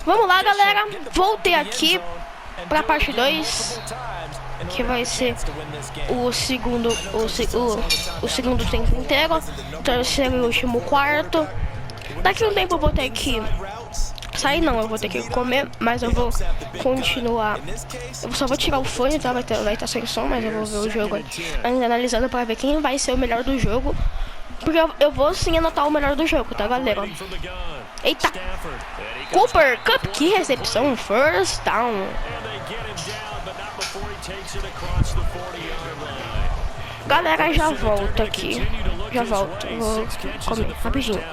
Vamos lá, galera. Voltei aqui pra parte 2, que vai ser o segundo tempo inteiro, o terceiro e último quarto. Daqui a um tempo eu vou ter que sair, não, eu vou ter que comer, mas eu vou continuar. Eu só vou tirar o fone, tá? Vai estar sem som, mas eu vou ver o jogo ainda analisando pra ver quem vai ser o melhor do jogo. Porque eu vou sim anotar o melhor do jogo, tá, galera? Eita! Cooper Cup, que recepção! First down. Galera, já volto aqui. Já volto. Vou comer rapidinho.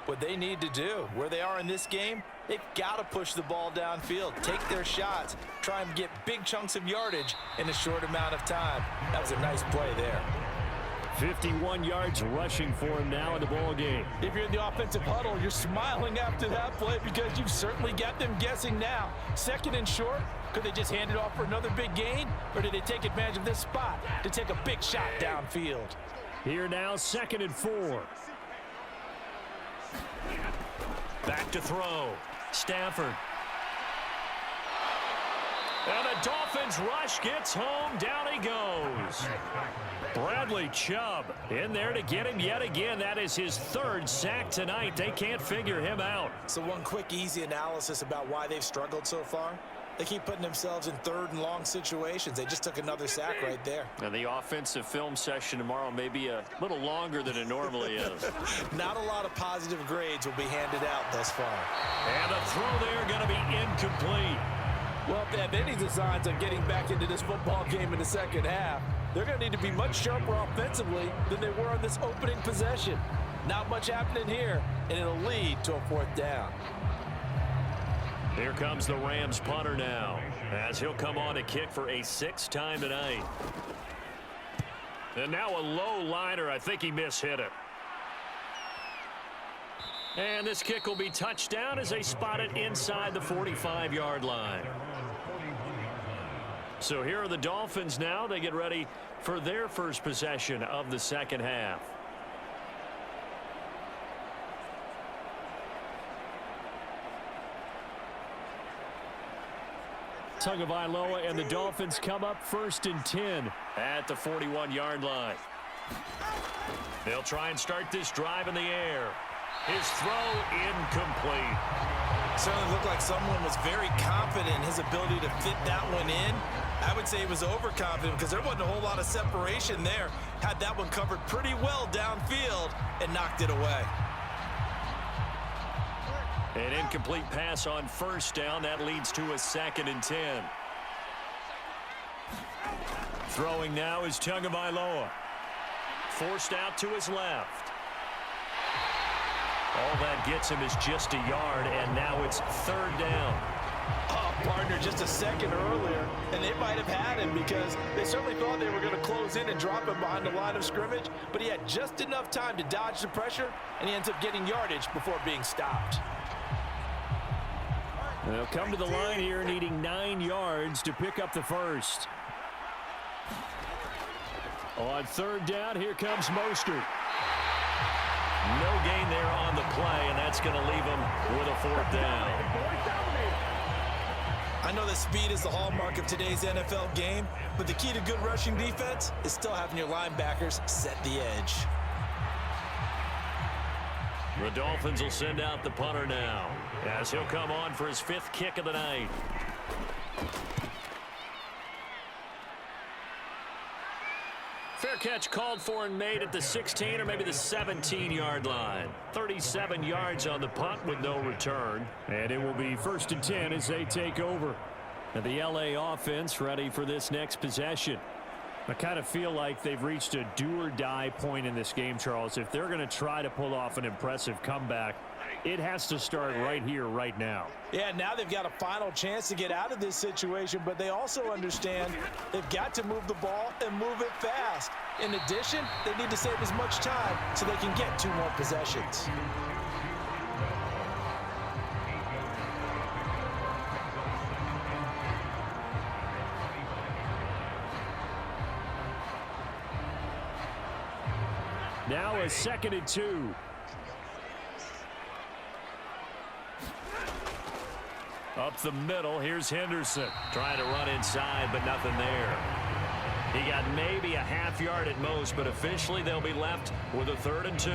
What they need to do, where they are in this game, they've got to push the ball downfield, take their shots, try and get big chunks of yardage in a short amount of time. That was a nice play there. 51 yards rushing for him now in the ball game. If you're in the offensive huddle, you're smiling after that play because you've certainly got them guessing now. Second and short, could they just hand it off for another big gain, or did they take advantage of this spot to take a big shot downfield? Here now, 2nd and 4. Back to throw. Stafford. And the Dolphins rush gets home. Down he goes. Bradley Chubb in there to get him yet again. That is his 3rd sack tonight. They can't figure him out. So one quick, easy analysis about why they've struggled so far. They keep putting themselves in 3rd and long situations. They just took another sack right there. And the offensive film session tomorrow may be a little longer than it normally is. Not a lot of positive grades will be handed out thus far. And the throw there going to be incomplete. Well, if they have any designs on getting back into this football game in the second half, they're going to need to be much sharper offensively than they were on this opening possession. Not much happening here, and it'll lead to a 4th down. Here comes the Rams punter now, as he'll come on to kick for a 6th time tonight. And now a low liner. I think he mishit it. And this kick will be touchdown as they spot it inside the 45-yard line. So here are the Dolphins now. They get ready for their first possession of the second half. Tagovailoa and the Dolphins come up 1st and 10 at the 41-yard line. They'll try and start this drive in the air. His throw incomplete. Certainly looked like someone was very confident in his ability to fit that one in. I would say he was overconfident because there wasn't a whole lot of separation there. Had that one covered pretty well downfield and knocked it away. An incomplete pass on 1st down. That leads to a 2nd and 10. Throwing now is Tagovailoa. Forced out to his left. All that gets him is just a yard, and now it's 3rd down. Oh, partner, just a second earlier, and they might have had him because they certainly thought they were going to close in and drop him behind the line of scrimmage, but he had just enough time to dodge the pressure, and he ends up getting yardage before being stopped. They'll come to the line here needing 9 yards to pick up the 1st. On 3rd down, here comes Mostert. No gain there on the play, and that's going to leave him with a 4th down. I know that speed is the hallmark of today's NFL game, but the key to good rushing defense is still having your linebackers set the edge. The Dolphins will send out the punter now, as he'll come on for his 5th kick of the night. Fair catch called for and made at the 16 or maybe the 17-yard line. 37 yards on the punt with no return. And it will be 1st and 10 as they take over. And the LA offense ready for this next possession. I kind of feel like they've reached a do-or-die point in this game, Charles. If they're going to try to pull off an impressive comeback, it has to start right here, right now. Yeah, now they've got a final chance to get out of this situation, but they also understand they've got to move the ball and move it fast. In addition, they need to save as much time so they can get 2 more possessions. Now a 2nd and 2. Up the middle, here's Henderson. Trying to run inside, but nothing there. He got maybe a half yard at most, but officially they'll be left with a 3rd and 2.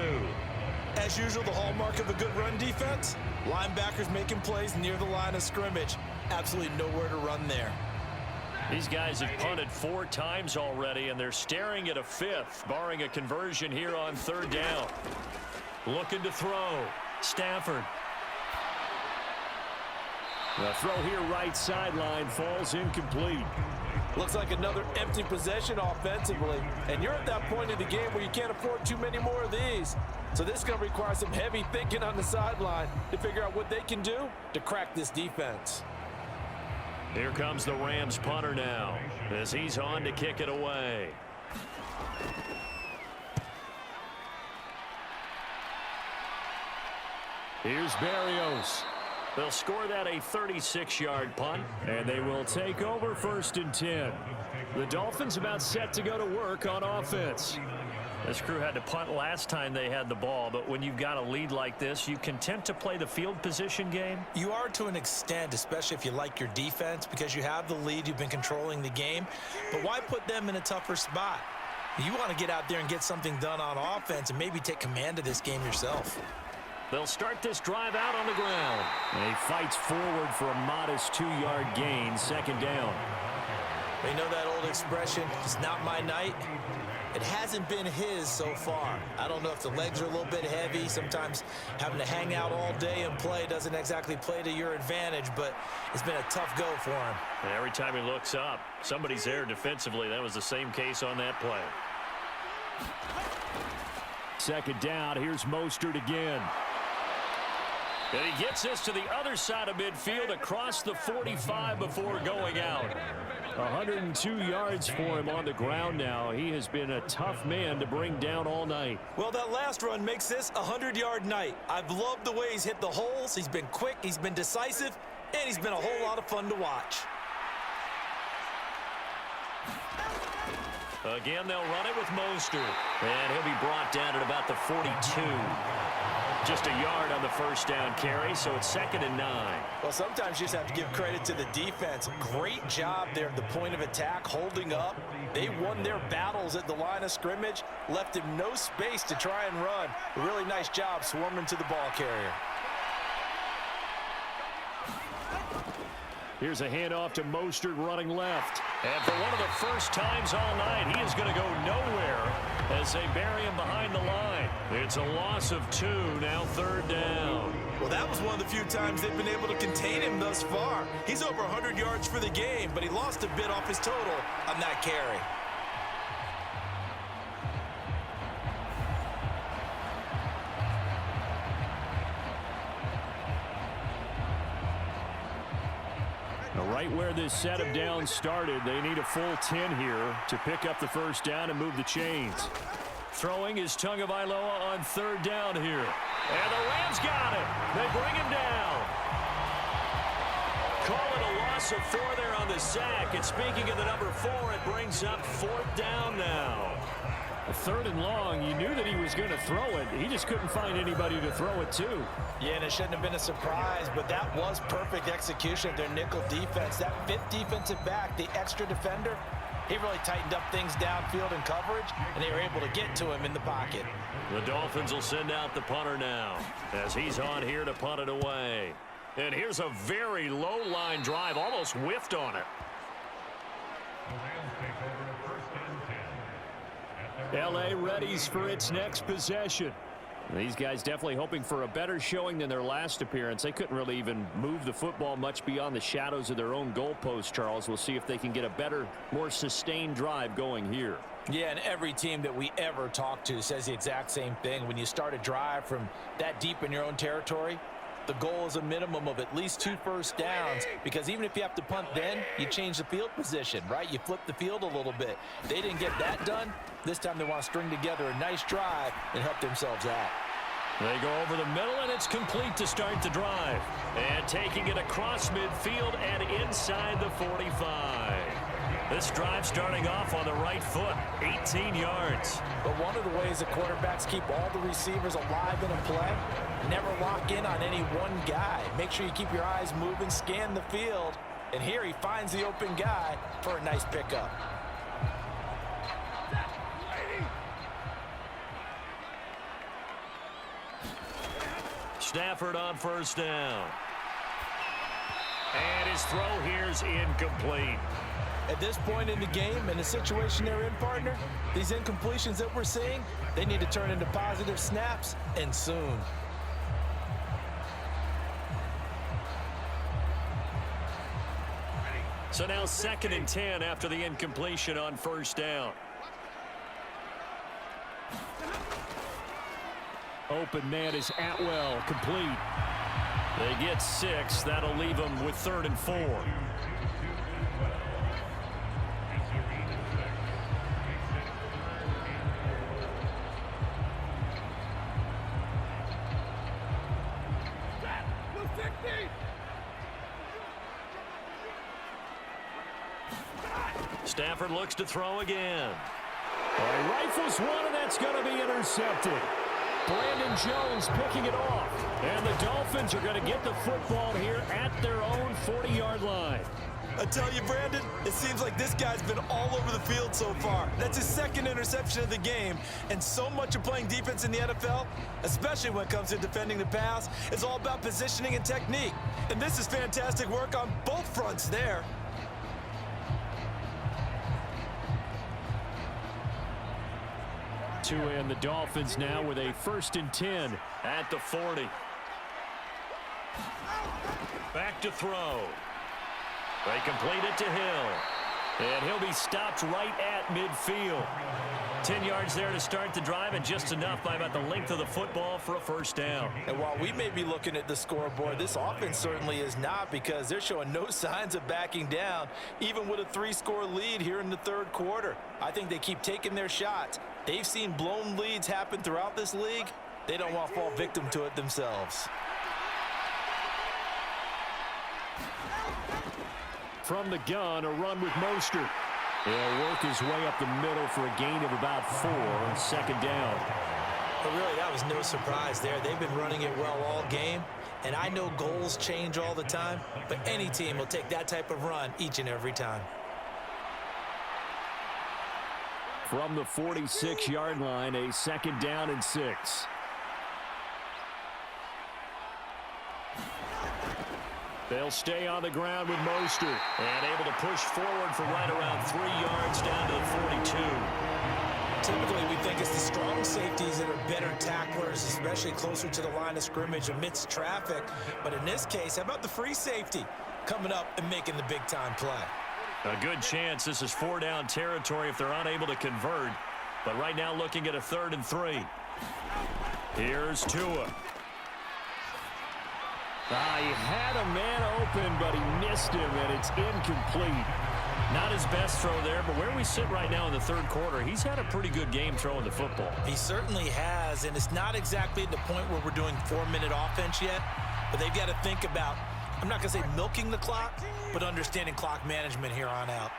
As usual, the hallmark of a good run defense, linebackers making plays near the line of scrimmage. Absolutely nowhere to run there. These guys have punted 4 times already, and they're staring at a 5th, barring a conversion here on 3rd down. Looking to throw. Stafford. The throw here right sideline falls incomplete. Looks like another empty possession offensively. And you're at that point in the game where you can't afford too many more of these. So this is going to require some heavy thinking on the sideline to figure out what they can do to crack this defense. Here comes the Rams punter now as he's on to kick it away. Here's Berrios. They'll score that a 36-yard punt, and they will take over 1st and 10. The Dolphins about set to go to work on offense. This crew had to punt last time they had the ball, but when you've got a lead like this, you content to play the field position game? You are to an extent, especially if you like your defense, because you have the lead, you've been controlling the game. But why put them in a tougher spot? You want to get out there and get something done on offense and maybe take command of this game yourself. They'll start this drive out on the ground. And he fights forward for a modest 2-yard gain, 2nd down. You know that old expression, it's not my night? It hasn't been his so far. I don't know if the legs are a little bit heavy. Sometimes having to hang out all day and play doesn't exactly play to your advantage, but it's been a tough go for him. And every time he looks up, somebody's there defensively. That was the same case on that play. 2nd down, here's Mostert again. And he gets this to the other side of midfield across the 45 before going out. 102 yards for him on the ground now. He has been a tough man to bring down all night. Well, that last run makes this a 100-yard night. I've loved the way he's hit the holes. He's been quick, he's been decisive, and he's been a whole lot of fun to watch. Again, they'll run it with Mostert. And he'll be brought down at about the 42. Just a yard on the 1st down carry, so it's 2nd and 9. Well, sometimes you just have to give credit to the defense. Great job there at the point of attack, holding up. They won their battles at the line of scrimmage, left him no space to try and run. A really nice job swarming to the ball carrier. Here's a handoff to Mostert running left. And for one of the first times all night, he is going to go nowhere as they bury him behind the line. It's a loss of 2, now 3rd down. Well, that was one of the few times they've been able to contain him thus far. He's over 100 yards for the game, but he lost a bit off his total on that carry. Right where this set of downs started, they need a full 10 here to pick up the 1st down and move the chains. Throwing is Tagovailoa on 3rd down here. And the Rams got it. They bring him down. Call it a loss of 4 there on the sack. And speaking of the number 4, it brings up 4th down now. A 3rd and long, you knew that he was going to throw it. He just couldn't find anybody to throw it to. Yeah, and it shouldn't have been a surprise, but that was perfect execution of their nickel defense. That 5th defensive back, the extra defender, he really tightened up things downfield in coverage, and they were able to get to him in the pocket. The Dolphins will send out the punter now as he's on here to punt it away. And here's a very low line drive, almost whiffed on it. LA readies for its next possession. These guys definitely hoping for a better showing than their last appearance. They couldn't really even move the football much beyond the shadows of their own goalpost, Charles. We'll see if they can get a better, more sustained drive going here. Yeah, and every team that we ever talk to says the exact same thing. When you start a drive from that deep in your own territory, the goal is a minimum of at least 2 first downs, because even if you have to punt then, you change the field position, right? You flip the field a little bit. They didn't get that done. This time they want to string together a nice drive and help themselves out. They go over the middle, and it's complete to start the drive. And taking it across midfield and inside the 45. This drive starting off on the right foot, 18 yards. But one of the ways the quarterbacks keep all the receivers alive in a play, never lock in on any one guy. Make sure you keep your eyes moving, scan the field, and here he finds the open guy for a nice pickup. Stafford on first down. And his throw here's incomplete. At this point in the game and the situation they're in, partner, these incompletions that we're seeing, they need to turn into positive snaps, and soon. So now 2nd and 10 after the incompletion on first down. Open man is Atwell, complete. They get 6. That'll leave them with 3rd and 4. Stafford looks to throw again. He rifles one, and that's going to be intercepted. Brandon Jones picking it off. And the Dolphins are going to get the football here at their own 40-yard line. I tell you, Brandon, it seems like this guy's been all over the field so far. That's his 2nd interception of the game. And so much of playing defense in the NFL, especially when it comes to defending the pass, is all about positioning and technique. And this is fantastic work on both fronts there. Tua and the Dolphins now with a 1st and 10 at the 40. Back to throw. They complete it to Hill. And he'll be stopped right at midfield. 10 yards there to start the drive, and just enough by about the length of the football for a first down. And while we may be looking at the scoreboard, this offense certainly is not, because they're showing no signs of backing down, even with a 3-score lead here in the 3rd quarter. I think they keep taking their shots. They've seen blown leads happen throughout this league. They don't want to fall victim to it themselves. From the gun, a run with Mostert. He'll work his way up the middle for a gain of about 4 on 2nd down. But really, that was no surprise there. They've been running it well all game. And I know goals change all the time, but any team will take that type of run each and every time. From the 46-yard line, a 2nd down and 6. They'll stay on the ground with Mostert, and able to push forward for right around 3 yards down to the 42. Typically, we think it's the strong safeties that are better tacklers, especially closer to the line of scrimmage amidst traffic. But in this case, how about the free safety coming up and making the big-time play? A good chance this is 4-down territory if they're unable to convert. But right now looking at a 3rd and 3. Here's Tua. He had a man open, but he missed him, and it's incomplete. Not his best throw there, but where we sit right now in the 3rd quarter, he's had a pretty good game throwing the football. He certainly has, and it's not exactly at the point where we're doing 4-minute offense yet, but they've got to think about, I'm not going to say milking the clock, but understanding clock management here on out.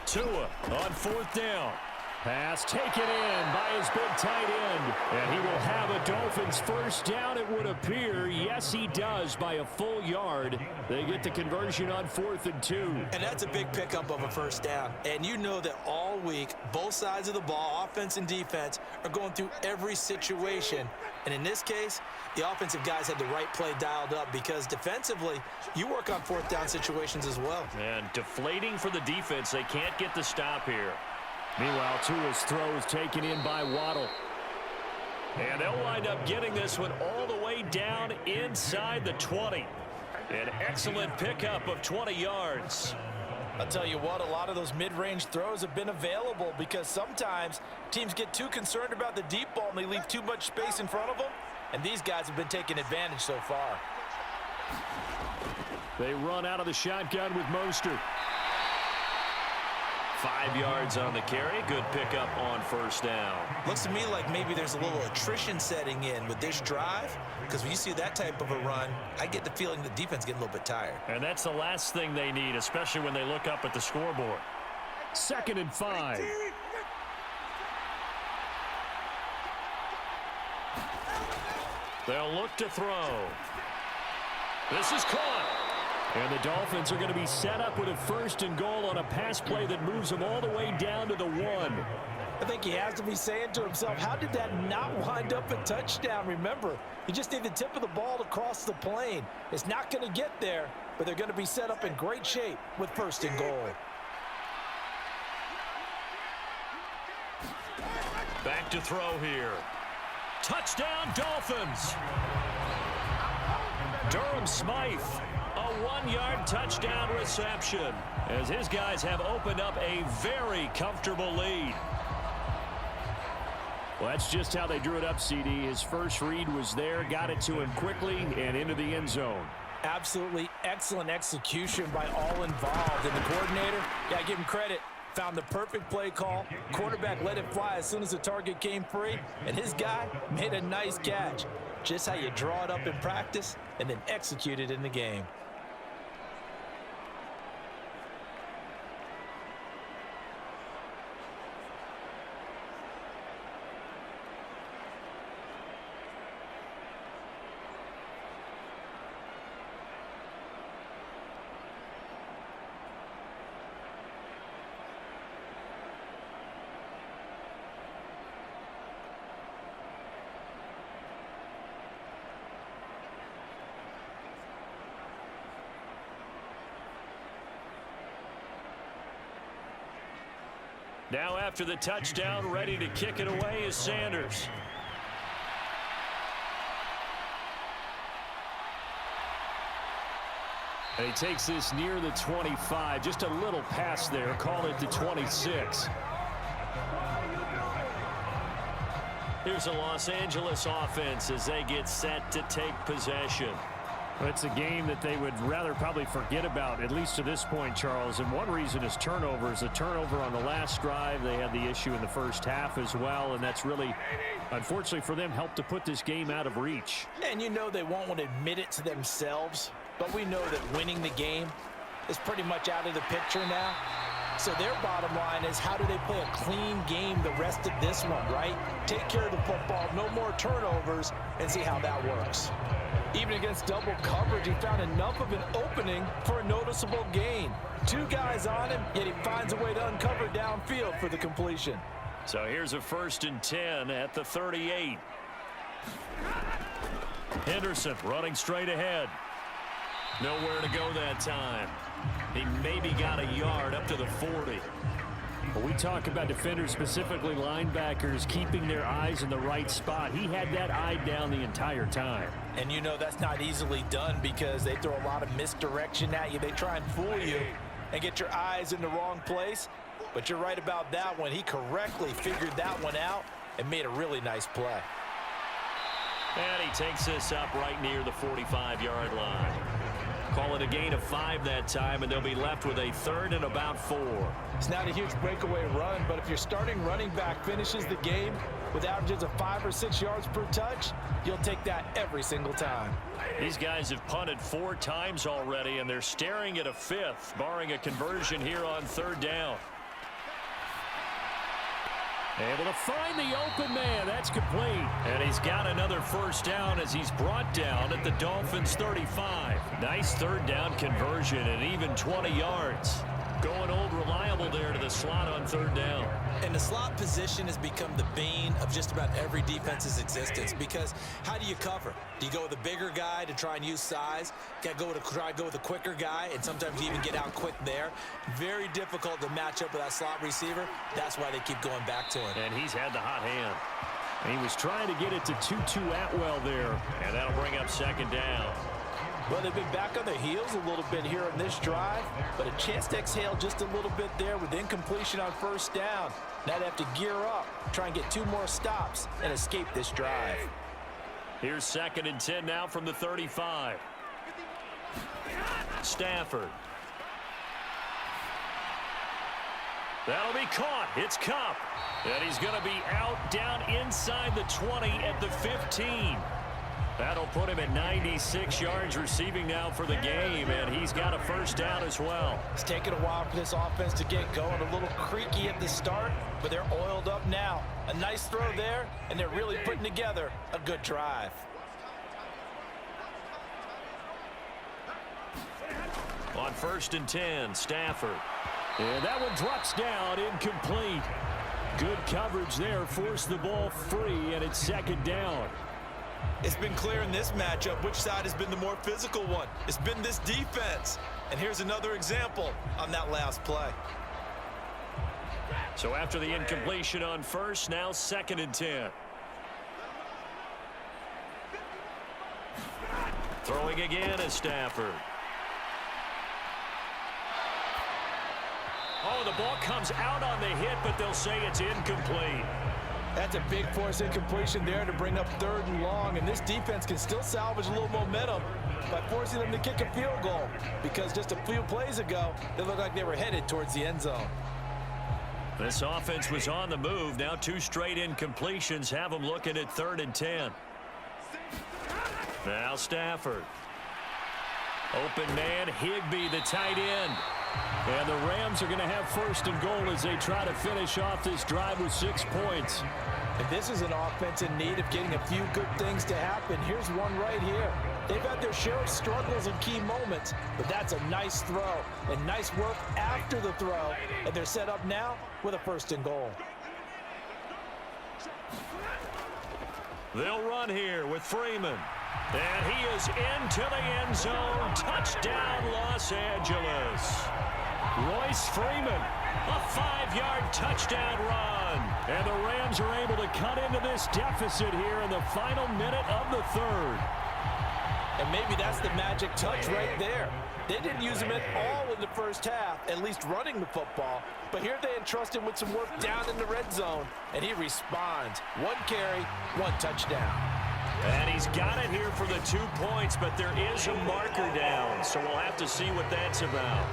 Tua on 4th down. Pass taken in by his big tight end. And he will have a Dolphins first down, it would appear. Yes, he does, by a full yard. They get the conversion on 4th and 2. And that's a big pickup of a first down. And you know that all week, both sides of the ball, offense and defense, are going through every situation. And in this case, the offensive guys had the right play dialed up, because defensively, you work on 4th down situations as well. And deflating for the defense. They can't get the stop here. Meanwhile, Tua's throw is taken in by Waddle. And they'll wind up getting this one all the way down inside the 20. An excellent pickup of 20 yards. I'll tell you what, a lot of those mid-range throws have been available, because sometimes teams get too concerned about the deep ball and they leave too much space in front of them. And these guys have been taking advantage so far. They run out of the shotgun with Mostert. 5 yards on the carry. Good pickup on first down. Looks to me like maybe there's a little attrition setting in with this drive, because when you see that type of a run, I get the feeling the defense getting a little bit tired. And that's the last thing they need, especially when they look up at the scoreboard. 2nd and 5. They'll look to throw. This is caught. And the Dolphins are going to be set up with a 1st and goal on a pass play that moves them all the way down to the 1. I think he has to be saying to himself, how did that not wind up a touchdown? Remember, you just need the tip of the ball to cross the plane. It's not going to get there, but they're going to be set up in great shape with 1st and goal. Back to throw here. Touchdown, Dolphins. Durham Smythe, a 1-yard touchdown reception, as his guys have opened up a very comfortable lead. Well, that's just how they drew it up, CD. His first read was there, got it to him quickly, and into the end zone. Absolutely excellent execution by all involved. And the coordinator, yeah, give him credit, found the perfect play call. Quarterback let it fly as soon as the target came free, and his guy made a nice catch. Just how you draw it up in practice and then execute it in the game. Now after the touchdown, ready to kick it away is Sanders. And he takes this near the 25. Just a little pass there. Call it the 26. Here's a Los Angeles offense as they get set to take possession. It's a game that they would rather probably forget about, at least to this point, Charles. And one reason is turnovers. A turnover on the last drive. They had the issue in the first half as well. And that's really, unfortunately for them, helped to put this game out of reach. And you know they won't want to admit it to themselves. But we know that winning the game is pretty much out of the picture now. So their bottom line is, how do they play a clean game the rest of this one, right? Take care of the football, no more turnovers, and see how that works. Even against double coverage, he found enough of an opening for a noticeable gain. 2 guys on him, yet he finds a way to uncover downfield for the completion. So here's a 1st and 10 at the 38. Henderson running straight ahead. Nowhere to go that time. He maybe got a yard up to the 40. When we talk about defenders, specifically linebackers, keeping their eyes in the right spot, he had that eye down the entire time. And you know that's not easily done because they throw a lot of misdirection at you. They try and fool you and get your eyes in the wrong place. But you're right about that one. He correctly figured that one out and made a really nice play. And he takes this up right near the 45-yard line. Call it a gain of 5 that time, and they'll be left with a 3rd and about 4. It's not a huge breakaway run, but if your starting running back finishes the game with averages of 5 or 6 yards per touch, you'll take that every single time. These guys have punted 4 times already, and they're staring at a 5th, barring a conversion here on 3rd down. Able to find the open man. That's complete. And he's got another 1st down as he's brought down at the Dolphins' 35. Nice 3rd down conversion and even 20 yards. Going old reliable there to the slot on 3rd down. And the slot position has become the bane of just about every defense's existence, because how do you cover? Do you go with a bigger guy to try and use size? Got to try to go with a quicker guy, and sometimes you even get out quick there. Very difficult to match up with that slot receiver. That's why they keep going back to him. And he's had the hot hand. And he was trying to get it to Tutu Atwell there, and that'll bring up 2nd down. Well, they've been back on their heels a little bit here on this drive, but a chance to exhale just a little bit there with incompletion on 1st down. Now they have to gear up, try and get 2 more stops, and escape this drive. Here's 2nd and 10 now from the 35. Stafford. That'll be caught. It's Cup. And he's going to be out down inside the 20 at the 15. That'll put him at 96 yards receiving now for the game, and he's got a first down as well. It's taken a while for this offense to get going. A little creaky at the start, but they're oiled up now. A nice throw there, and they're really putting together a good drive. On 1st and 10, Stafford. And that one drops down, incomplete. Good coverage there, forced the ball free, and it's 2nd down. It's been clear in this matchup which side has been the more physical one. It's been this defense. And here's another example on that last play. So after the incompletion on 1st, now 2nd and 10. Throwing again is Stafford. Oh, the ball comes out on the hit, but they'll say it's incomplete. That's a big force incompletion there to bring up 3rd and long, and this defense can still salvage a little momentum by forcing them to kick a field goal, because just a few plays ago, they looked like they were headed towards the end zone. This offense was on the move. Now 2 straight incompletions have them looking at 3rd and 10. Now Stafford. Open man, Higbee, the tight end. And the Rams are going to have 1st and goal as they try to finish off this drive with 6 points. And this is an offense in need of getting a few good things to happen. Here's one right here. They've had their share of struggles in key moments, but that's a nice throw and nice work after the throw. And they're set up now with a 1st and goal. They'll run here with Freeman. And he is into the end zone. Touchdown, Los Angeles. Royce Freeman, a 5-yard touchdown run. And the Rams are able to cut into this deficit here in the final minute of the 3rd. And maybe that's the magic touch right there. They didn't use him at all in the first half, at least running the football. But here they entrust him with some work down in the red zone, and he responds. 1 carry, 1 touchdown. And he's got it here for the 2 points, but there is a marker down, so we'll have to see what that's about.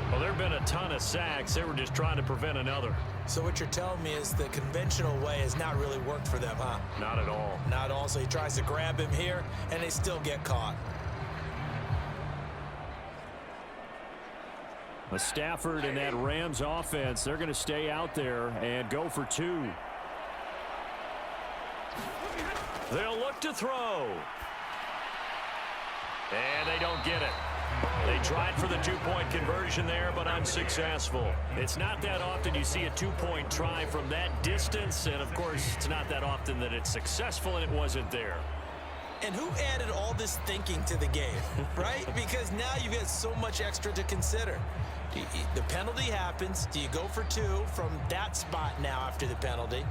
Well, there have been a ton of sacks. They were just trying to prevent another. So what you're telling me is the conventional way has not really worked for them, huh? Not at all. Not at all. So he tries to grab him here, and they still get caught. A Stafford and that Rams offense, they're going to stay out there and go for 2. They'll look to throw. And they don't get it. They tried for the 2-point conversion there, but unsuccessful. It's not that often you see a 2-point try from that distance, and of course, it's not that often that it's successful, and it wasn't there. And who added all this thinking to the game, right? Because now you get so much extra to consider. The penalty happens. Do you go for 2 from that spot now after the penalty?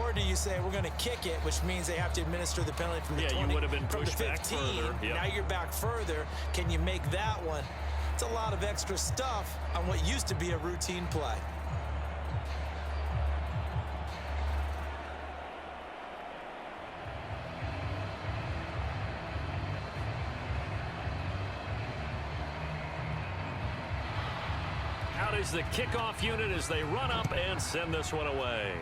Or do you say, we're going to kick it, which means they have to administer the penalty from the 20, you would have been from the pushed 15. back further. Yep. Now you're back further. Can you make that one? It's a lot of extra stuff on what used to be a routine play. Out is the kickoff unit as they run up and send this one away.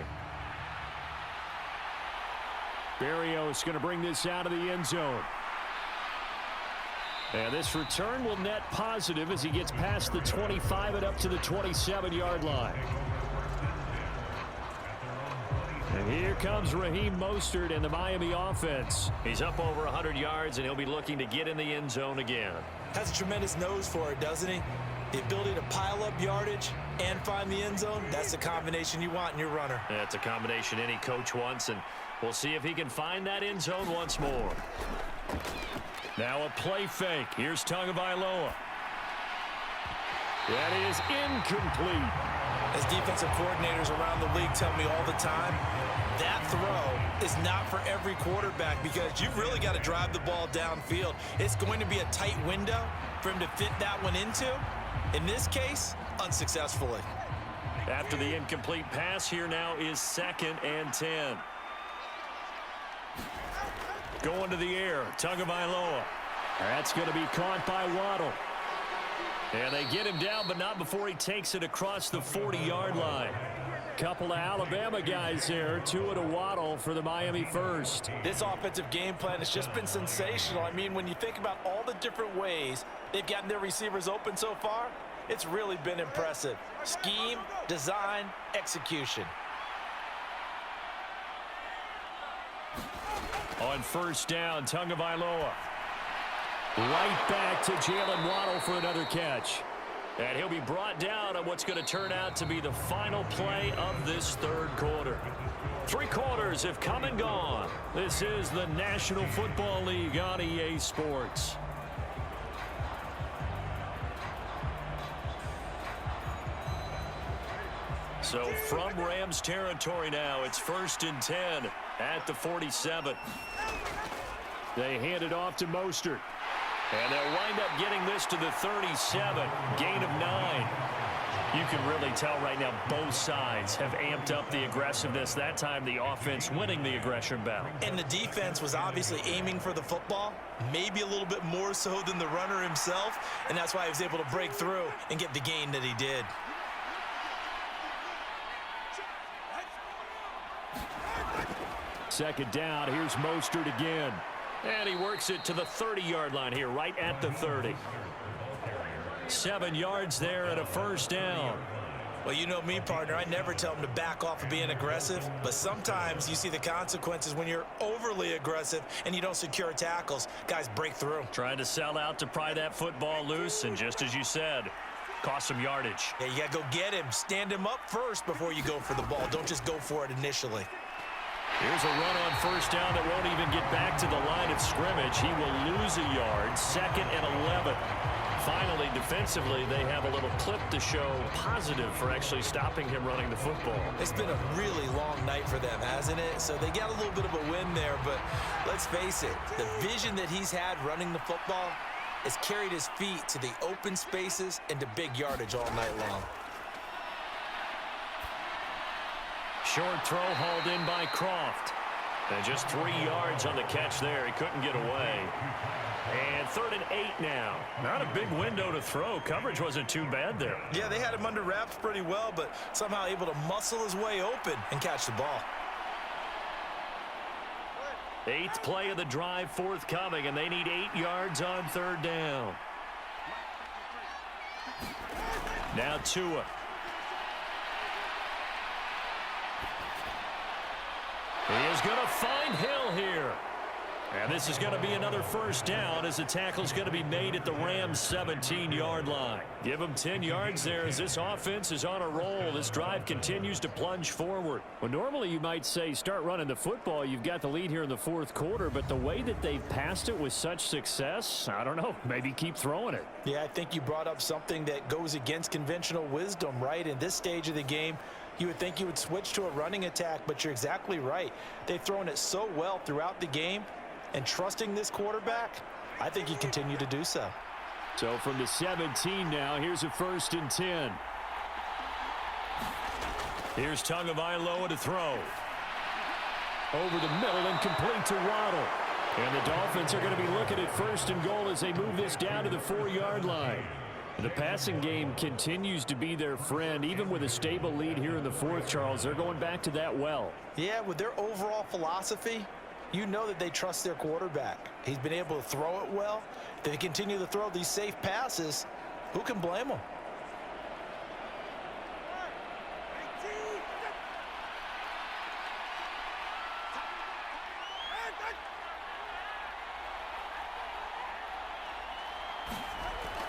Berrios going to bring this out of the end zone. And this return will net positive as he gets past the 25 and up to the 27-yard line. And here comes Raheem Mostert and the Miami offense. He's up over 100 yards, and he'll be looking to get in the end zone again. Has a tremendous nose for it, doesn't he? The ability to pile up yardage and find the end zone, that's the combination you want in your runner. That's a combination any coach wants, and we'll see if he can find that end zone once more. Now a play fake. Here's Tagovailoa. That is incomplete. As defensive coordinators around the league tell me all the time, that throw is not for every quarterback because you've really got to drive the ball downfield. It's going to be a tight window for him to fit that one into. In this case, unsuccessfully. After the incomplete pass, here now is 2nd and 10. Going to the air, Tagovailoa. That's going to be caught by Waddle. And they get him down, but not before he takes it across the 40-yard line. Couple of Alabama guys here, two at a waddle for the Miami first. This offensive game plan has just been sensational. I mean, when you think about all the different ways they've gotten their receivers open so far, it's really been impressive. Scheme, design, execution. On first down, Tagovailoa. Right back to Jalen Waddle for another catch. And he'll be brought down on what's going to turn out to be the final play of this third quarter. 3 quarters have come and gone. This is the National Football League on EA Sports. So from Rams territory now, it's 1st and 10 at the 47. They hand it off to Mostert. And they'll wind up getting this to the 37. Gain of 9. You can really tell right now both sides have amped up the aggressiveness. That time the offense winning the aggression battle. And the defense was obviously aiming for the football, maybe a little bit more so than the runner himself. And that's why he was able to break through and get the gain that he did. Second down, here's Mostert again. And he works it to the 30-yard line here, right at the 30. 7 yards there and a first down. Well, you know me, partner. I never tell them to back off of being aggressive, but sometimes you see the consequences when you're overly aggressive and you don't secure tackles. Guys break through. Trying to sell out to pry that football loose, and just as you said, cost some yardage. Yeah, you got to go get him. Stand him up first before you go for the ball. Don't just go for it initially. Here's a run on first down that won't even get back to the line of scrimmage. He will lose a yard. 2nd and 11. Finally, defensively, they have a little clip to show positive for actually stopping him running the football. It's been a really long night for them, hasn't it? So they got a little bit of a win there, but let's face it, the vision that he's had running the football has carried his feet to the open spaces and to big yardage all night long. Short throw hauled in by Croft. And just 3 yards on the catch there. He couldn't get away. And 3rd and 8 now. Not a big window to throw. Coverage wasn't too bad there. Yeah, they had him under wraps pretty well, but somehow able to muscle his way open and catch the ball. 8th play of the drive forthcoming, and they need 8 yards on 3rd down. Now Tua. He is going to find Hill here. And this is going to be another first down as the tackle's going to be made at the Rams' 17-yard line. Give them 10 yards there as this offense is on a roll. This drive continues to plunge forward. Well, normally you might say start running the football. You've got the lead here in the 4th quarter, but the way that they've passed it with such success, I don't know, maybe keep throwing it. Yeah, I think you brought up something that goes against conventional wisdom, right? In this stage of the game, you would think you would switch to a running attack, but you're exactly right. They've thrown it so well throughout the game, and trusting this quarterback, I think you continue to do so. So from the 17 now, here's a 1st and 10. Here's Tagovailoa to throw. Over the middle and complete to Waddle. And the Dolphins are going to be looking at 1st and goal as they move this down to the 4-yard line. The passing game continues to be their friend. Even with a stable lead here in the 4th, Charles, they're going back to that well. Yeah, with their overall philosophy, you know that they trust their quarterback. He's been able to throw it well. If they continue to throw these safe passes, who can blame them?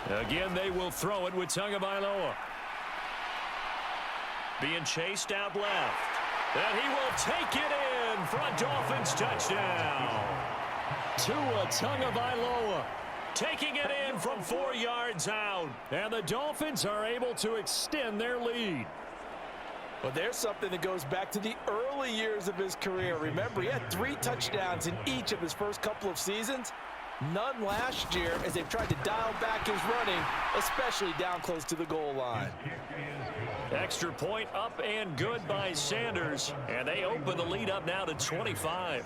Again, they will throw it with Tagovailoa. Being chased out left. And he will take it in for a Dolphins touchdown. Tua Tagovailoa taking it in from 4 yards out. And the Dolphins are able to extend their lead. Well, there's something that goes back to the early years of his career. Remember, he had 3 touchdowns in each of his first couple of seasons. None last year as they've tried to dial back his running, especially down close to the goal line. Extra point up and good by Sanders. And they open the lead up now to 25.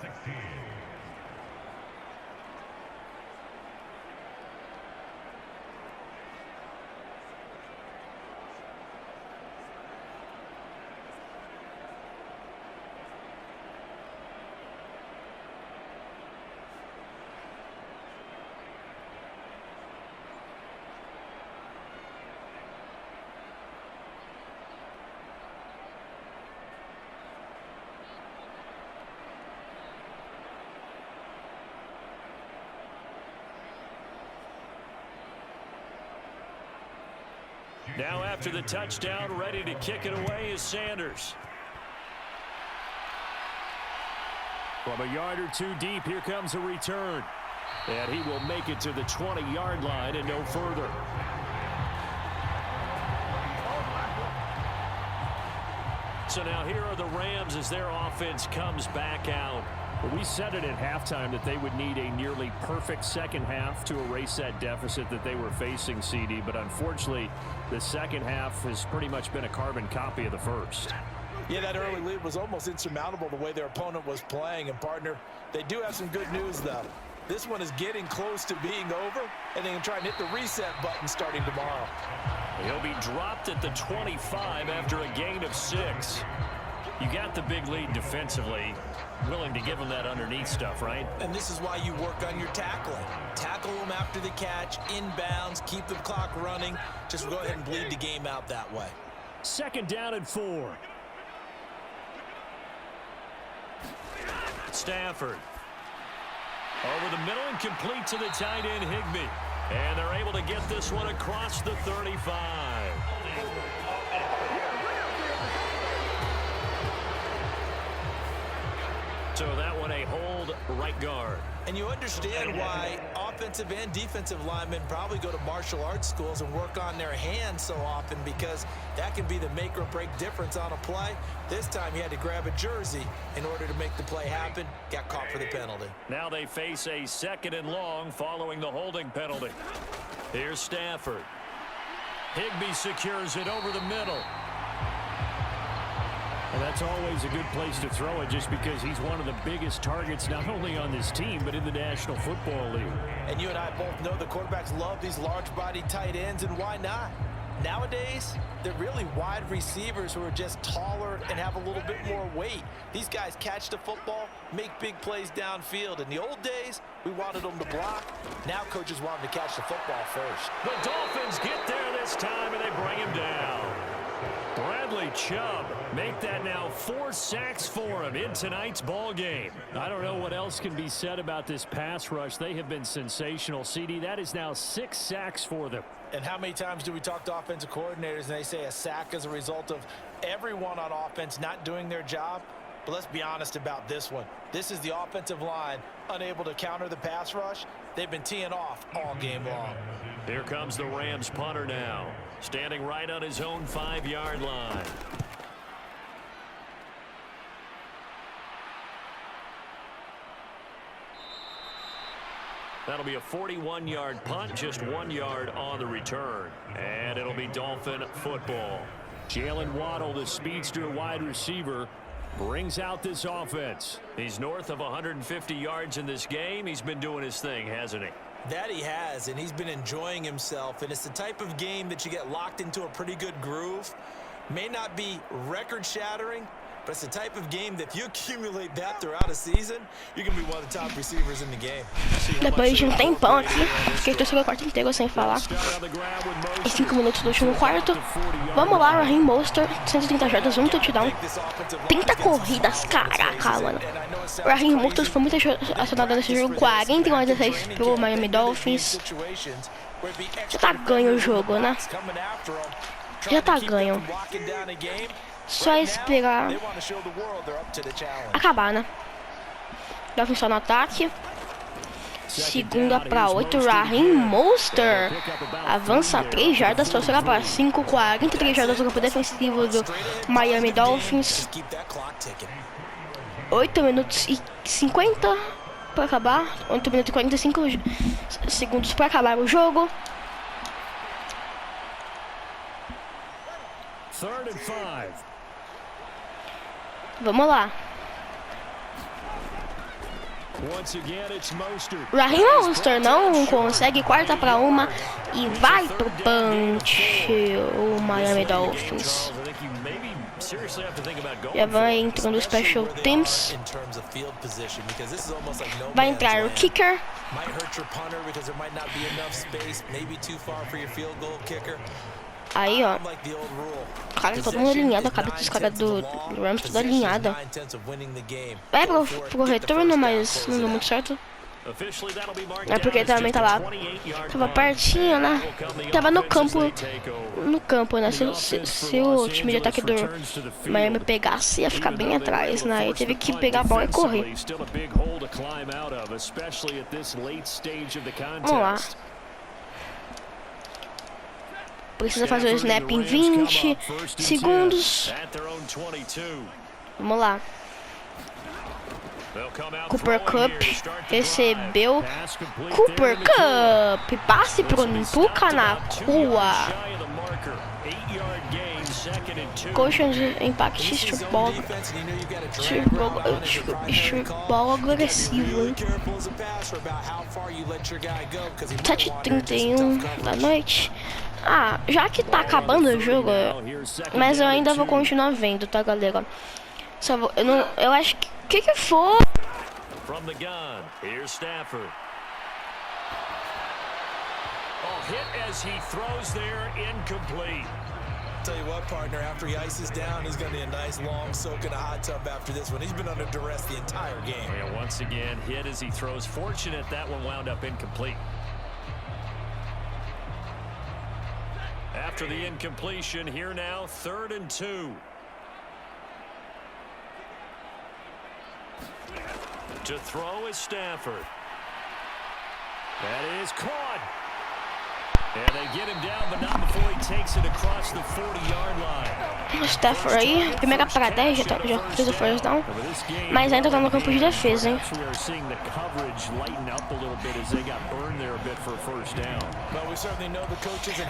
Now after the touchdown, ready to kick it away is Sanders. From a yard or two deep, here comes a return. And he will make it to the 20-yard line and no further. So now here are the Rams as their offense comes back out. We said it at halftime that they would need a nearly perfect second half to erase that deficit that they were facing, CD. But unfortunately, the second half has pretty much been a carbon copy of the first. Yeah, that early lead was almost insurmountable the way their opponent was playing. And, partner, they do have some good news, though. This one is getting close to being over, and they can try and hit the reset button starting tomorrow. He'll be dropped at the 25 after a gain of 6. You got the big lead defensively. Willing to give them that underneath stuff, right? And this is why you work on your tackling. Tackle them after the catch, inbounds, keep the clock running. Just go ahead and bleed the game out that way. Second down and 4. Stafford. Over the middle and complete to the tight end, Higbee. And they're able to get this one across the 35. So that one a hold right guard. And you understand why offensive and defensive linemen probably go to martial arts schools and work on their hands so often, because that can be the make or break difference on a play. This time he had to grab a jersey in order to make the play happen. Got caught for the penalty. Now they face a 2nd and long following the holding penalty. Here's Stafford. Higbee secures it over the middle. And that's always a good place to throw it, just because he's one of the biggest targets not only on this team but in the National Football League. And you and I both know the quarterbacks love these large-bodied tight ends, and why not? Nowadays, they're really wide receivers who are just taller and have a little bit more weight. These guys catch the football, make big plays downfield. In the old days, we wanted them to block. Now coaches want them to catch the football first. The Dolphins get there this time, and they bring him down. Bradley Chubb make that now 4 sacks for him in tonight's ball game. I don't know what else can be said about this pass rush. They have been sensational. CD, that is now 6 sacks for them. And how many times do we talk to offensive coordinators and they say a sack is a result of everyone on offense not doing their job? But let's be honest about this one. This is the offensive line unable to counter the pass rush. They've been teeing off all game long. Here comes the Rams punter now, standing right on his own 5-yard line. That'll be a 41-yard punt, just 1 yard on the return. And it'll be Dolphin football. Jalen Waddle, the speedster wide receiver, brings out this offense. He's north of 150 yards in this game. He's been doing his thing, hasn't he? That he has, and he's been enjoying himself. And it's the type of game that you get locked into a pretty good groove. May not be record-shattering, but it's the type of game that if you accumulate that throughout a season, you can be one of the top receivers in the game. Depois de um tempão aqui, que eu tô o quarto inteiro sem falar, e 5 minutos do último quarto, vamos lá, Raheem Mostert, 130 jardas, 1 touchdown, 30 corridas, caraca, mano. O Raheem Mostert foi muito acionado nesse jogo, 41-16 pelo Miami Dolphins. Já tá ganho o jogo, né? Já tá ganho. Só esperar acabar, né? Dolphins só no ataque. Segunda para 8. Raheem Mostert avança 3 jardas, torcerá para 5, 43 jardas no campo defensivo do Miami Dolphins. 8 minutos e 50 para acabar. 8 minutos e 45 segundos para acabar o jogo. 3rd and 5. Vamos lá. Raheem Mostert não consegue, 4ª para 1 e vai pro punch o Miami Dolphins. Já vai entrando o Special Teams. Vai entrar o kicker. Aí, ó, cara, todo mundo alinhado, a cabeça dos caras do Rams toda alinhada. Vai pro retorno, mas não deu muito certo. É porque também tava pertinho, né? Tava no campo, né? Se o time de ataque do Miami pegasse, ia ficar bem atrás, né? E teve que pegar a bola e correr. Vamos lá. Precisa fazer o snap em 20 segundos. Vamos lá. Cooper Cup recebeu. Cooper Cup. Passe pro Kanakua. Caution de impact. Strip ball agressivo, hein? 7h31 da noite. Ah, já que tá acabando o jogo, mas eu ainda vou continuar vendo, tá, galera? Só vou, eu acho que foi? From the gun, here's Stafford. Hit as he throws there, incomplete. Tell you what, partner, after he ices down, he's going to be a nice long soak in a hot tub after this one. He's been under duress the entire game. Yeah, once again, hit as he throws. Fortunate that one wound up incomplete. After the incompletion, here now, 3rd and 2. To throw is Stafford. That is caught. And they get him down, but not before he takes it across the 40-yard line. Stafford aí, primeira para 10, já fez o first down. Mas ainda tá no campo de defesa, hein?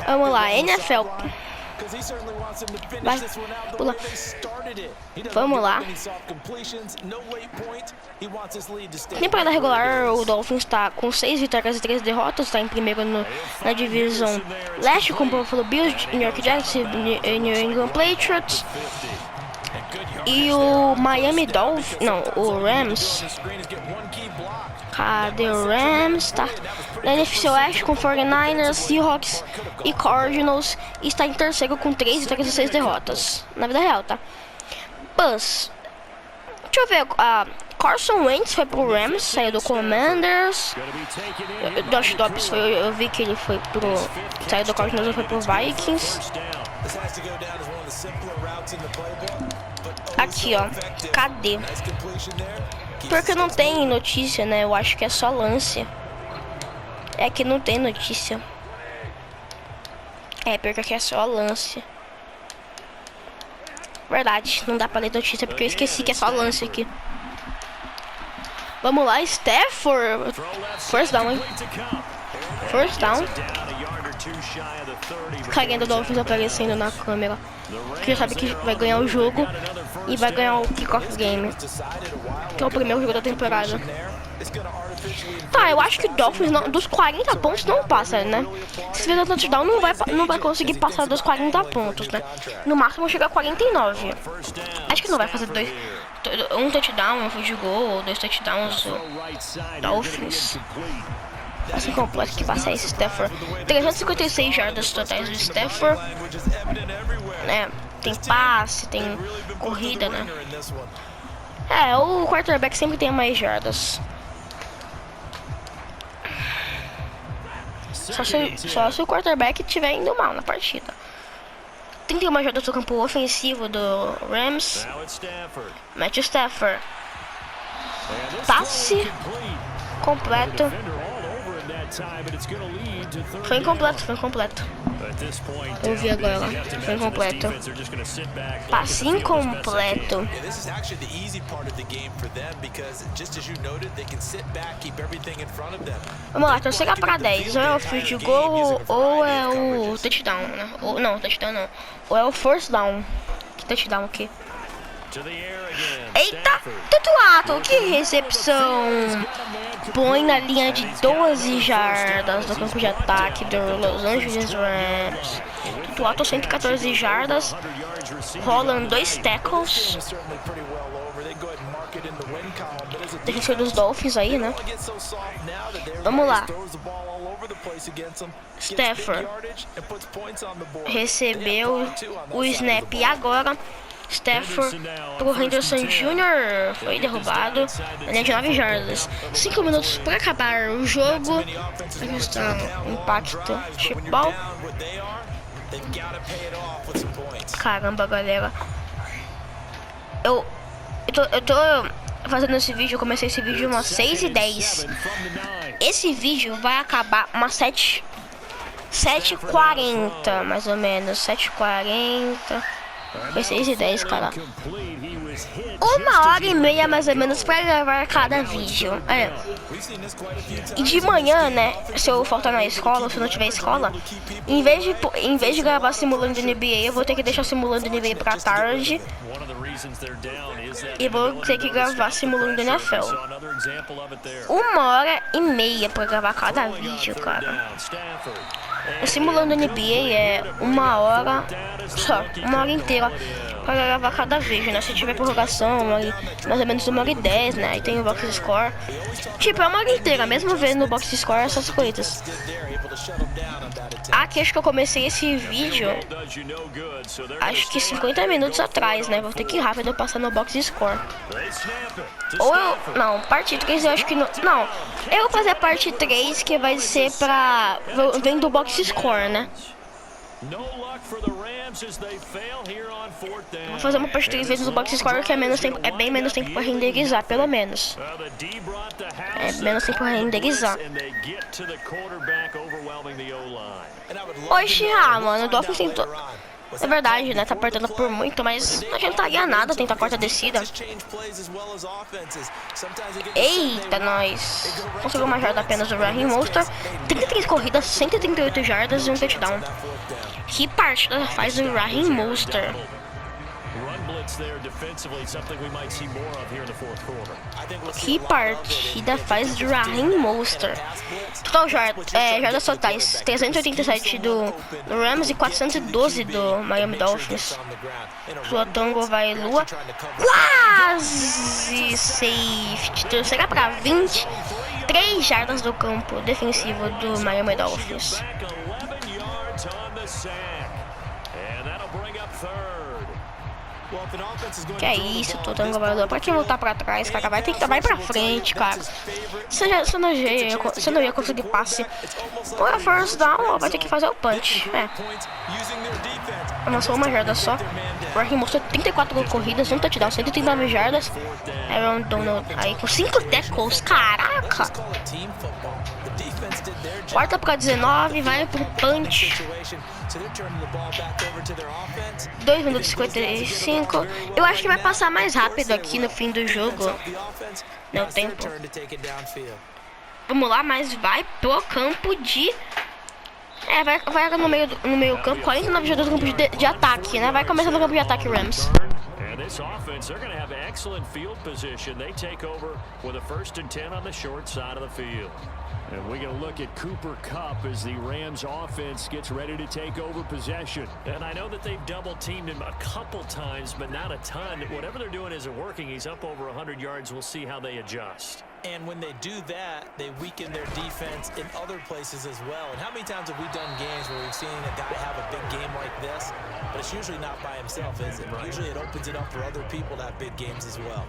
Vamos lá, NFL. Vai, pula. Vamos lá. Temporada regular, o Dolphins está com 6 vitórias e 3 derrotas, está em primeiro na divisão leste com o Buffalo Bills, New York Giants e New England Patriots. E o Miami Dolphins, não, o Rams. Cadê o Rams? Tá na NFC West com 49ers, Seahawks e Cardinals. E está em terceiro com 3 vitórias e 6 derrotas. Na vida real, tá? Buzz. Deixa eu ver. Carson Wentz foi pro Rams, saiu do Commanders. Josh Dobbs foi, eu vi que ele foi pro. Saiu do Cardinals e foi pro Vikings. Aqui, ó. Cadê? Porque não tem notícia, né? Eu acho que é só lance. É que não tem notícia. É, porque aqui é só lance. Verdade, não dá pra ler notícia porque eu esqueci que é só lance aqui. Vamos lá, Stafford. First down, hein? First down. Carinha do Dolphins aparecendo na câmera. Que já sabe que vai ganhar o jogo e vai ganhar o kickoff game, que é o primeiro jogo da temporada. Tá, eu acho que o Dolphins não, dos 40 pontos não passa, né? Se fizer o touchdown não vai conseguir passar dos 40 pontos, né? No máximo chega a 49. Acho que não vai fazer um touchdown, um field goal, 2 touchdowns. Dolphins. Passe completo que passa esse Stafford. 356 jardas totais do Stafford. Né? Tem passe, tem corrida, né? É, o quarterback sempre tem mais jardas. Só se o quarterback estiver indo mal na partida. 31 jardas do campo ofensivo do Rams. Matthew Stafford. Passe completo. Foi incompleto. Eu vi agora. Foi incompleto. Passe incompleto. Vamos lá, terceira para 10. Ou é o field goal ou é o touchdown, né? Não, touchdown não. Ou é o first down. Que touchdown aqui? Eita, Tutuato, que recepção! Põe na linha de 12 jardas do campo de ataque do Los Angeles Rams. Tutuato 114 jardas, rolam 2 tackles. Defensor dos Dolphins aí, né? Vamos lá. Stafford recebeu o snap agora. Stafford pro Henderson Jr. Foi derrubado. Linha de 9 jardas. 5 minutos para acabar o jogo. Aqui está o impacto de futebol. Caramba, galera. Eu tô fazendo esse vídeo. Eu comecei esse vídeo umas 6h10. Esse vídeo vai acabar umas 7h40, mais ou menos. 7h40. Foi 6h10, cara. 1h30 mais ou menos pra gravar cada vídeo. E de manhã, né? Se eu faltar na escola, ou se não tiver escola, em vez de gravar simulando NBA, eu vou ter que deixar simulando NBA pra tarde. E vou ter que gravar simulando NFL. 1h30 pra gravar cada vídeo, cara. O simulando NBA é 1 hora só, 1 hora inteira pra gravar cada vídeo, né? Se tiver prorrogação, mais ou menos 1h10, né? Aí tem o box score. Tipo, é 1 hora inteira, mesmo vendo o box score essas coisas. Aqui acho que eu comecei esse vídeo, acho que 50 minutos atrás, né? Vou ter que ir rápido passar no box score. Ou eu... Não, parte 3 eu acho que não... Não, eu vou fazer a parte 3 que vai ser pra... Vendo o box score, né? Vou fazer uma parte 3 vezes o box score, que é menos tempo, é bem menos tempo pra renderizar, pelo menos. É menos tempo pra renderizar. Oxi, mano, o Dolphins tentou... É verdade, né? Tá apertando por muito, mas não adiantaria nada tentar a quarta descida. Eita, nós. Conseguiu uma jarda apenas do Raheem Mostert. 33 corridas, 138 jardas e um touchdown. Que partida faz o Raheem Mostert? Que partida faz o Raheem Mostert? Total jardas totais 387 do Rams e 412 do Miami Dolphins. Sua tango vai lua. Quase safety. Terceira pra 20. 3 jardas do campo defensivo do Miami Dolphins. Que é isso, tô dando governador. Pra que voltar pra trás, cara? Vai pra frente, cara. Você não ia conseguir passe. Ou é first down, ou vai ter que fazer o punch. Avançou uma jarda só. O Raheem mostrou 34 corridas, um touchdown, 139 jardas. Aaron Donald aí com 5 tackles, caraca. Quarta pra 19, vai pro punch. 2 minutos e 55. Eu acho que vai passar mais rápido aqui no fim do jogo. Não tempo. Vamos lá, mas vai pro campo de... vai no meio campo, 49 jogadores no campo de ataque, né? Vai começar no campo de ataque, Rams. This offense, they're going to have excellent field position. They take over with a 1st and 10 on the short side of the field. And we're going to look at Cooper Kupp as the Rams offense gets ready to take over possession. And I know that they've double-teamed him a couple times, but not a ton. Whatever they're doing isn't working. He's up over 100 yards. We'll see how they adjust. And when they do that, they weaken their defense in other places as well. And how many times have we done games where we've seen a guy have a big game like this, but it's usually not by himself, is it? Usually it opens it up for other people to have big games as well.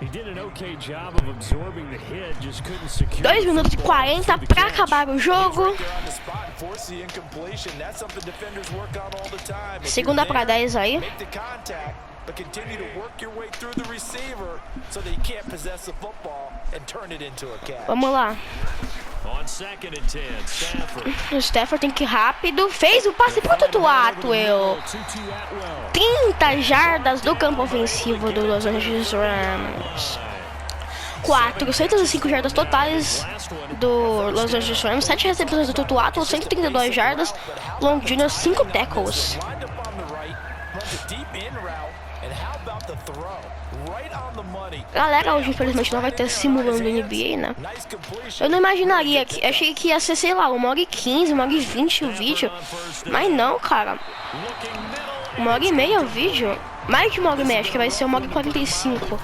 He did an okay job of absorbing the hit, just couldn't secure. 2 minutos e 40 pra acabar o jogo. Segunda pra 10 aí. But continue to work your way through the receiver so that you can't possess the football and turn it into a catch. Vamos lá. On 2nd and 10, Stafford. O Stafford tem que ir rápido. Fez o passe pro Atwell. 30 jardas do campo ofensivo do Los Angeles Rams. 405 jardas totais do Los Angeles Rams. 7 recepções do Tutu Atwell, 132 jardas. Long Jr., 5 tackles. Galera, hoje infelizmente não vai ter simulando NBA, né? Eu não imaginaria que... Achei que ia ser, sei lá, 1h15, 1h20 o vídeo. Mas não, cara. 1h30 o vídeo. Mais de 1h30, acho que vai ser 1h45.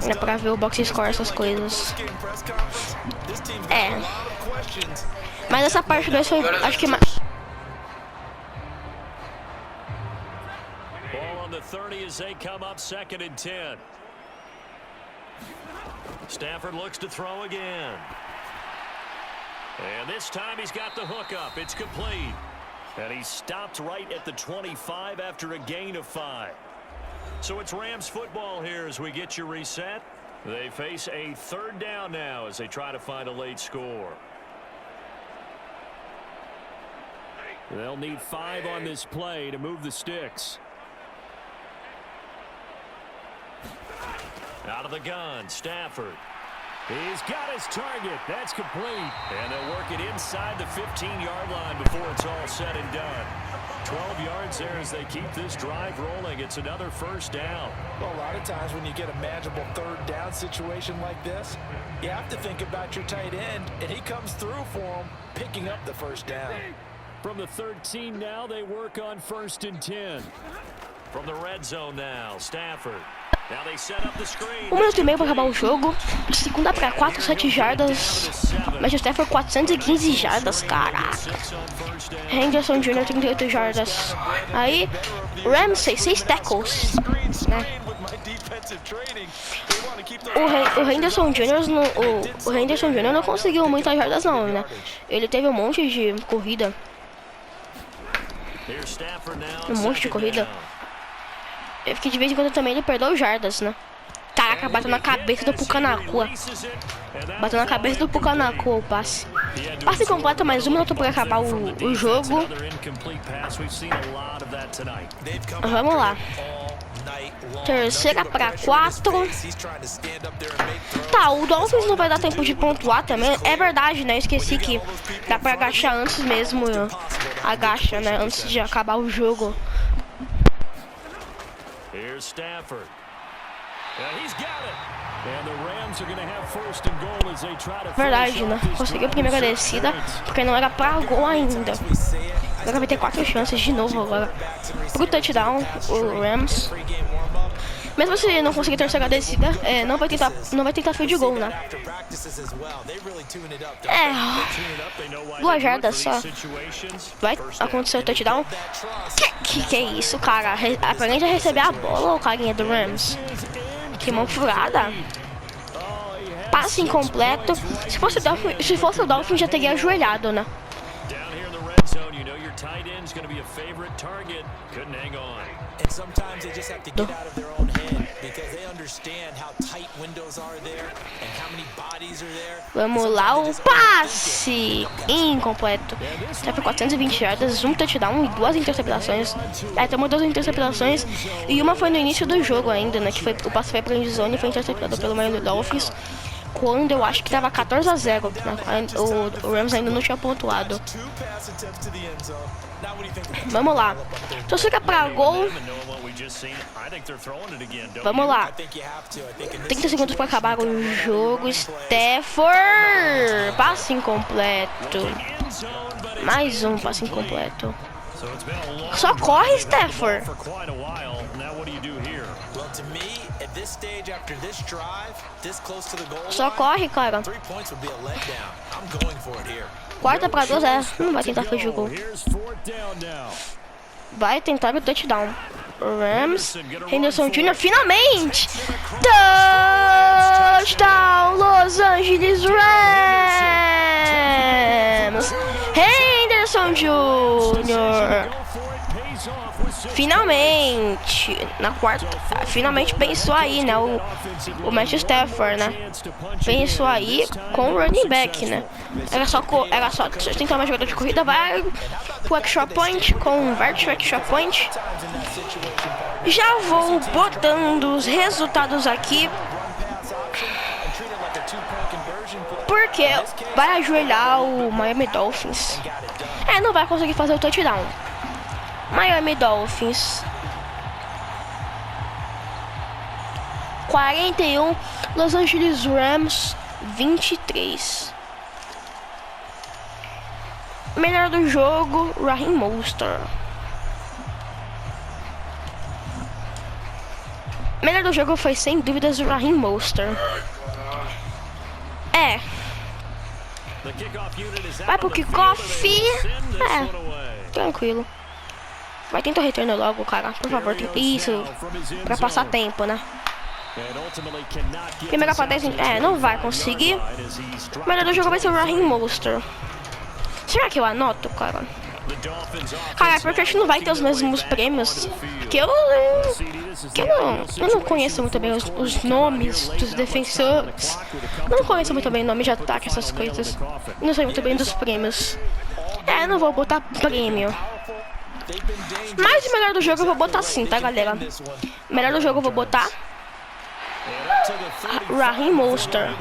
É pra ver o box score, essas coisas. Mas essa parte 2 foi, acho que mais... Ball on the 30 as they come up 2nd and 10. Stafford looks to throw again. And this time he's got the hook up. It's complete. And he stopped right at the 25 after a gain of 5. So it's Rams football here as we get you reset. They face a 3rd down now as they try to find a late score. They'll need 5 on this play to move the sticks. Out of the gun, Stafford. He's got his target. That's complete. And they'll work it inside the 15-yard line before it's all said and done. 12 yards there as they keep this drive rolling. It's another 1st down. Well, a lot of times when you get a manageable 3rd down situation like this, you have to think about your tight end, and he comes through for him, picking up the 1st down. From the 13 now, they work on 1st and 10. From the red zone now, Stafford. Now they set up the screen. 1 minuto e meio para acabar o jogo. Segunda para 4, 7 jardas. Mas o Stafford 415 jardas, caraca. Henderson Jr. 38 jardas. Aí, Ramsey 6 tackles. Né? O Henderson Jr. Não conseguiu muitas jardas não, né? Ele teve um monte de corrida. Um monte de corrida. Eu fiquei de vez em quando também ele perdeu jardas, né? Caraca, bateu na cabeça do Pucanacua. Bateu na cabeça do Pucanacua o passe. Passe completo, mais 1 minuto para acabar o jogo. Vamos lá. 3ª para 4. Tá, o Dolphins não vai dar tempo de pontuar também. É verdade, né? Eu esqueci que dá pra agachar antes mesmo. Agacha, né? Antes de acabar o jogo. Here's Stafford. He's got it. And the Rams are going to have 1st and goal as they try to. Verdade, né? Conseguiu a primeira descida, porque não era pra gol ainda. Agora vai ter 4 chances de novo agora pro touchdown, o Rams. Mesmo se não conseguir 3ª descida, não vai tentar field goal, né? 2 jardas só. Vai acontecer o touchdown. Que é isso, cara? Aprende a receber a bola, o carinha do Rams. Que mão furada. Passe incompleto. Se fosse o Dolphins, já teria ajoelhado, né? And sometimes they just have to get out of their own head because they understand how tight windows are there and how many bodies are there. Vamos lá, o passe incompleto. Já foi 420 jardas, 1 touchdown e 2 interceptações. Tomou 2 interceptações e uma foi no início do jogo ainda, né? Que foi o passe foi pra end zone e foi interceptado pelo Miami Dolphins. Quando eu acho que tava 14-0, né? O Rams ainda não tinha pontuado. Vamos lá. Torcida pra gol. Vamos lá. 30 segundos para acabar o jogo. Stafford. Passe incompleto. Mais um passe incompleto. Só corre, Stafford. Só corre, cara. 4ª para 2, não vai tentar fazer o gol. Vai tentar o touchdown. Rams, Henderson Jr. finalmente! Touchdown, Los Angeles Rams! Henderson Jr. Finalmente, na 4ª, finalmente pensou aí, né, o Matthew Stafford, né, pensou aí com o running back, né, era só tentar uma jogada de corrida, vai pro extra point, converte o extra point. Já vou botando os resultados aqui, porque vai ajoelhar o Miami Dolphins, não vai conseguir fazer o touchdown. Miami Dolphins 41, Los Angeles Rams 23. Melhor do jogo, Raheem Mostert. Melhor do jogo foi sem dúvidas o Raheem Mostert. Vai pro kickoff. Tranquilo. Vai tentar o retorno logo, cara. Por favor, isso. Pra passar tempo, né? Primeira pra 10, não vai conseguir. O melhor do jogo vai ser o Raheem Mostert. Será que eu anoto, cara? Cara, porque a gente não vai ter os mesmos prêmios. Que eu não conheço muito bem os nomes dos defensores. Eu não conheço muito bem o nome de ataque, essas coisas. Não sei muito bem dos prêmios. Não vou botar prêmio. Mas o melhor do jogo eu vou botar sim, tá, galera? Melhor do jogo eu vou botar Raheem Mostert.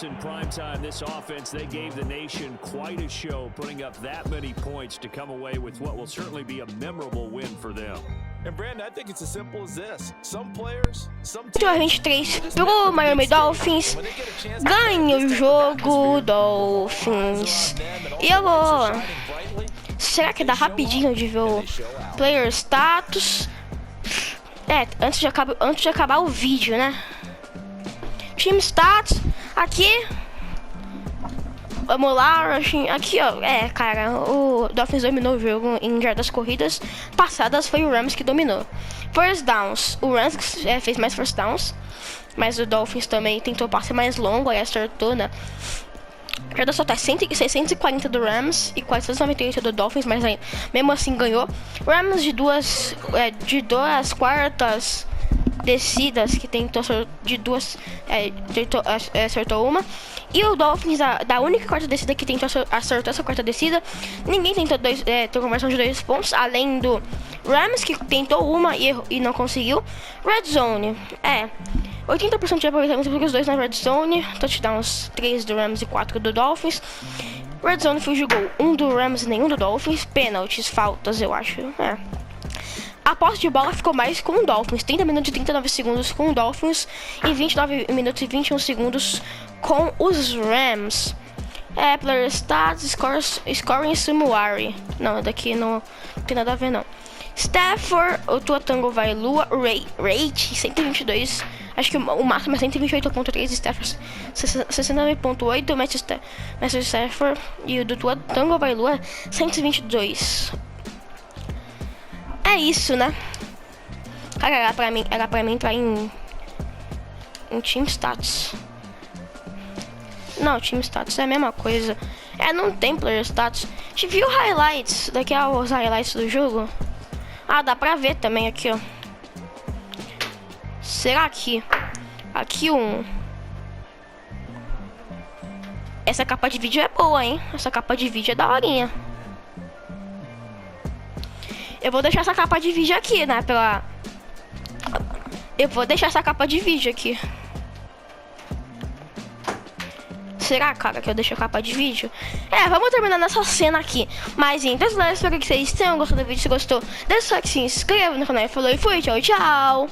In prime time, this offense, they gave the nation quite a show, putting up that many points to come away with what will certainly be a memorable win for them. And Brandon, I think it's as simple as this. Some players, some 23 pro Miami Dolphins. Ganha o jogo, Dolphins. E eu vou... Será que dá rapidinho de ver o player status? Antes de acabar o vídeo, né? Team stats. Aqui, vamos lá, aqui ó, cara, o Dolphins dominou o jogo em jardas corridas passadas, foi o Rams que dominou. First downs, o Rams fez mais first downs, mas o Dolphins também tentou passe mais longo, aí acertou, né? Jardas totais 640 do Rams e 498 do Dolphins, mas aí, mesmo assim ganhou. Rams de duas quartas descidas que tentou acertou uma, e o Dolphins da única quarta descida que tentou acertar essa quarta descida, ninguém tentou ter conversão de 2 pontos, além do Rams que tentou uma e não conseguiu. Red Zone 80% de aproveitamento para os dois na Red Zone, touchdowns 3 do Rams e 4 do Dolphins. Red Zone field goal 1 do Rams e nenhum do Dolphins. Penalties, faltas, eu acho. A posse de bola ficou mais com o Dolphins. 30 minutos e 39 segundos com o Dolphins e 29 minutos e 21 segundos com os Rams. Player stats, scoring summary. Não, daqui não tem nada a ver, não. Stafford, o Tua Tango Vailua, rate 122. Acho que o máximo é 128.3. Stafford 69.8. Matthew Stafford e o do Tua Tango Vailua 122. É isso, né? Cara, era pra mim entrar em Team Stats. Não, Team Stats é a mesma coisa. Não tem Player Stats. A gente viu highlights. Daqui a os highlights do jogo. Dá pra ver também aqui, ó. Será que aqui essa capa de vídeo é boa, hein? Essa capa de vídeo é daorinha. Eu vou deixar essa capa de vídeo aqui, né? Eu vou deixar essa capa de vídeo aqui. Será, cara, que eu deixo a capa de vídeo? Vamos terminar nessa cena aqui. Mas então, espero que vocês tenham gostado do vídeo. Se gostou, deixa o like, se inscreva no canal. Falou e fui, tchau, tchau.